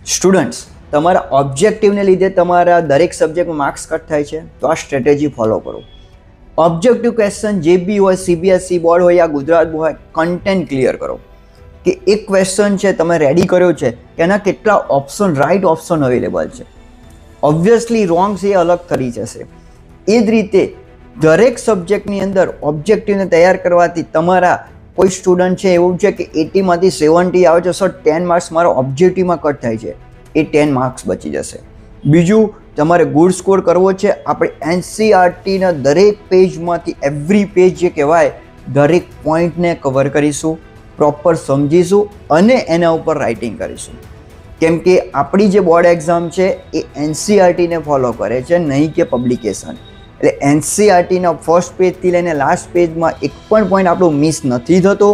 Students, તમારા ઓબ્જેક્ટિવને લીધે તમારા દરેક સબ્જેક્ટમાં માર્ક્સ કટ થાય છે, તો આ સ્ટ્રેટેજી ફોલો કરો. ઓબ્જેક્ટિવ ક્વેશ્ચન જે બી હોય, CBSE બોર્ડ હોય યા ગુજરાત હોય, કન્ટેન્ટ ક્લિયર કરો કે એક ક્વેશ્ચન છે તમે રેડી કર્યો છે કે એના કેટલા ઓપ્શન, રાઈટ ઓપ્શન અવેલેબલ છે. ઓબ્વિયસલી રોંગ છે એ અલગ થઈ જશે. એ જ રીતે દરેક સબ્જેક્ટની અંદર ઓબ્જેક્ટિવને તૈયાર કરવાથી તમારા કોઈ સ્ટુડન્ટ છે એવું છે કે 80માંથી 70 આવે છે, સર 10 માર્ક્સ મારા ઓબ્જેક્ટિવમાં કટ થાય છે, એ 10 માર્ક્સ બચી જશે. બીજું, તમારે ગુડ સ્કોર કરવો છે. આપણે NCERTના દરેક પેજમાંથી એવરી પેજ જે કહેવાય દરેક પોઈન્ટને કવર કરીશું, પ્રોપર સમજીશું અને એના ઉપર રાઇટિંગ કરીશું. કેમ કે આપણી જે બોર્ડ એક્ઝામ છે એ NCERTને ફોલો કરે છે, નહીં કે પબ્લિકેશન. એટલે NCERTના ફર્સ્ટ પેજથી લઈને લાસ્ટ પેજમાં એક પણ પોઈન્ટ આપણો મિસ નથી થતો.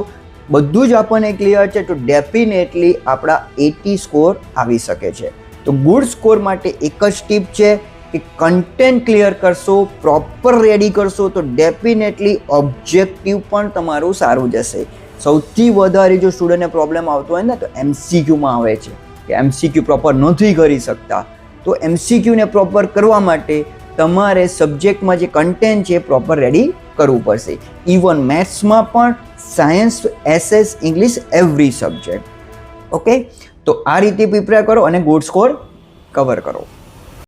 બધું જ આપણને ક્લિયર છે, તો ડેફિનેટલી આપણા 80 સ્કોર આવી શકે છે. તો ગુડ સ્કોર માટે એક જ ટીપ છે કે કન્ટેન્ટ ક્લિયર કરશો, પ્રોપર રેડી કરશો, તો ડેફિનેટલી ઓબ્જેક્ટિવ પણ તમારું સારું જશે. સૌથી વધારે જો સ્ટુડન્ટને પ્રોબ્લેમ આવતો હોય ને તો MCQમાં આવે છે કે MCQ પ્રોપર નથી કરી શકતા. તો MCQને પ્રોપર કરવા માટે તમારે સબ્જેક્ટમાં જે કન્ટેન્ટ છે પ્રોપર રેડી કરવું પડશે. ઇવન મેથ્સમાં પણ, science, SS, English, every subject. Okay, તો આ રીતે પ્રિપેર કરો અને ગુડ સ્કોર કવર કરો.